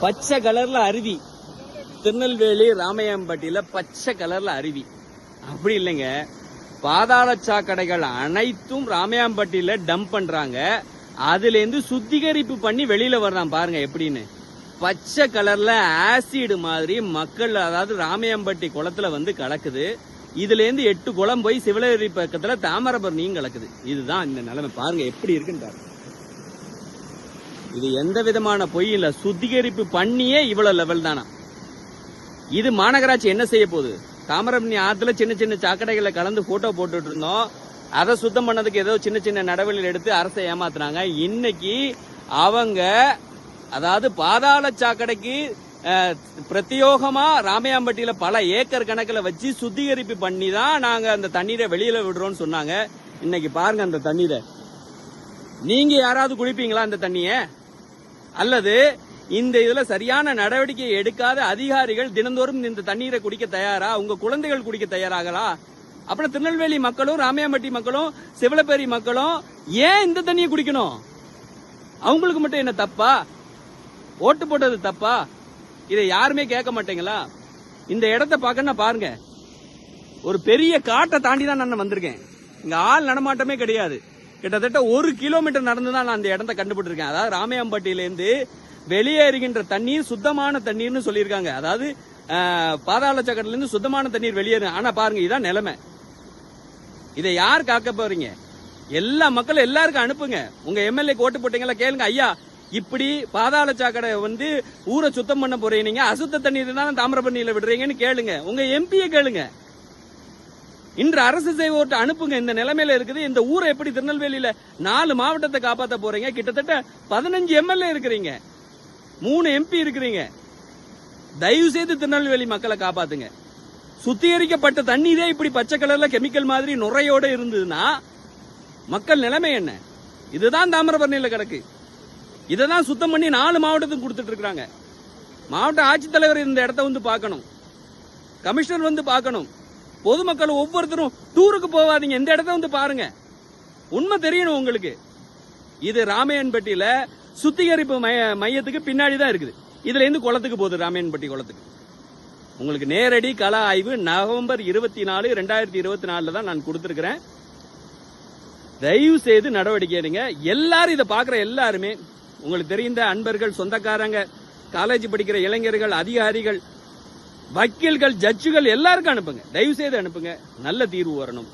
பச்சை கலர்ல அருவி. திருநெல்வேலி ராமையம்பட்டியில பச்சை கலர்ல அருவி. அப்படி இல்லைங்க, பாதாள சாக்கடைகள் அனைத்தும் ராமையம்பட்டியில டம்ப் பண்றாங்க. அதுல இருந்து சுத்திகரிப்பு பண்ணி வெளியில வர்றான் பாருங்க எப்படின்னு. பச்சை கலர்ல ஆசிட் மாதிரி மக்கள், அதாவது ராமையம்பட்டி குளத்துல வந்து கலக்குது. இதுல இருந்து 8 குளம் போய் சிவலகிரி பக்கத்துல தாமிரபரணியும் கலக்குது. இதுதான் இந்த நிலைமை. பாருங்க எப்படி இருக்குன்னு. இது எந்த விதமான பொய் இல்ல, சுத்திகரிப்பு பண்ணியே இவ்வளவு லெவல் தானா. இது மாநகராட்சி என்ன செய்ய போகுது? தாமிரபரணி ஆத்துல சின்ன சின்ன சாக்கடைகளை கலந்து போட்டோ போட்டுட்டு இருந்தோம். அதை சுத்தம் பண்ணதுக்கு ஏதோ சின்ன சின்ன நடவடிக்கை எடுத்து அரசை ஏமாத்துனாங்க. இன்னைக்கு அவங்க, அதாவது பாதாள சாக்கடைக்கு பிரத்யோகமா ராமையாம்பட்டியில பல ஏக்கர் கணக்கில் வச்சு சுத்திகரிப்பு பண்ணி தான் நாங்க அந்த தண்ணீரை வெளியில விடுறோம்னு சொன்னாங்க. இன்னைக்கு பாருங்க அந்த தண்ணீரை. நீங்க யாராவது குடிப்பீங்களா இந்த தண்ணிய? அல்லது இந்த இதுல சரியான நடவடிக்கை எடுக்காத அதிகாரிகள் தினந்தோறும் இந்த தண்ணீரை குடிக்க தயாரா? உங்க குழந்தைகள் குடிக்க தயாராகலா? அப்புறம் திருநெல்வேலி மக்களும் ராமையாம்பட்டி மக்களும் சிவலப்பேரி மக்களும் ஏன் இந்த தண்ணியை குடிக்கணும்? அவங்களுக்கு மட்டும் என்ன தப்பா? ஓட்டு போட்டது தப்பா? இதை யாருமே கேட்க மாட்டீங்களா? இந்த இடத்த பார்க்கணும் பாருங்க. ஒரு பெரிய காட்டை தாண்டி தான் நான் வந்திருக்கேன். இங்க ஆள் நடமாட்டமே கிடையாது. கிட்டத்தட்ட 1 கிலோமீட்டர் நடந்துதான் நான் அந்த இடத்தை கண்டுபிடிச்சிருக்கேன். அதாவது ராமையம்பட்டியிலேருந்து வெளியேறுகின்ற தண்ணீர் சுத்தமான தண்ணீர்னு சொல்லியிருக்காங்க. அதாவது பாதாள சாக்கடையில இருந்து சுத்தமான தண்ணீர் வெளியேறு. ஆனா பாருங்க, இதான் நிலைமை. இதை யார் காக்க போறீங்க? எல்லா மக்களும் எல்லாருக்கும் அனுப்புங்க. உங்க எம்எல்ஏ ஓட்டு போட்டீங்களா கேளுங்க. ஐயா, இப்படி பாதாள சாக்கடை வந்து ஊரை சுத்தம் பண்ண போறீங்க, அசுத்த தண்ணீர் தான் தாமிரபரணியில விடுறீங்கன்னு கேளுங்க. உங்க எம்பியை கேளுங்க. இன்று அரசு செய்வோட்டு அனுப்புங்க. இந்த நிலைமையில இருக்குது. இந்த ஊரை எப்படி திருநெல்வேலியில 4 மாவட்டத்தை காப்பாற்ற போறீங்க? கிட்டத்தட்ட 15 எம்எல்ஏ இருக்கிறீங்க, 3 எம்பி இருக்கிறீங்க. தயவு செய்து திருநெல்வேலி மக்களை காப்பாத்துங்க. சுத்திகரிக்கப்பட்ட தண்ணீரே இப்படி பச்சை கலர்ல கெமிக்கல் மாதிரி நுரையோட இருந்ததுன்னா மக்கள் நிலைமை என்ன? இதுதான் தாமிரபரணியில கிடக்கு. இதான் சுத்தம் பண்ணி 4 மாவட்டத்துக்கு கொடுத்துட்டு இருக்காங்க. மாவட்ட ஆட்சித்தலைவர் இந்த இடத்த வந்து பார்க்கணும், கமிஷனர் வந்து பார்க்கணும். பொதுமக்கள் ஒவ்வொருத்தரும் டூருக்கு போவாதீங்க, இந்த இடத்த வந்து பாருங்க. உண்மை தெரியணும் உங்களுக்கு. இது ராமையன்பட்டியில சுத்திகரிப்பு மையத்துக்கு பின்னாடி தான் இருக்குது. இதுல இருந்து குளத்துக்கு போகுது, ராமையன்பட்டி குளத்துக்கு. உங்களுக்கு நேரடி கள ஆய்வு நவம்பர் 24, 2024 தான் நான் கொடுத்திருக்கிறேன். தயவு செய்து நடவடிக்கை எடுங்க. எல்லாரும் இதை பாக்குற எல்லாருமே, உங்களுக்கு தெரிந்த அன்பர்கள், சொந்தக்காரங்க, காலேஜ் படிக்கிற இளைஞர்கள், அதிகாரிகள், வக்கீல்கள், ஜட்ஜுகள் எல்லாருக்கும் அனுப்புங்க. தயவு செய்து அனுப்புங்க. நல்ல தீர்வு வரணும்.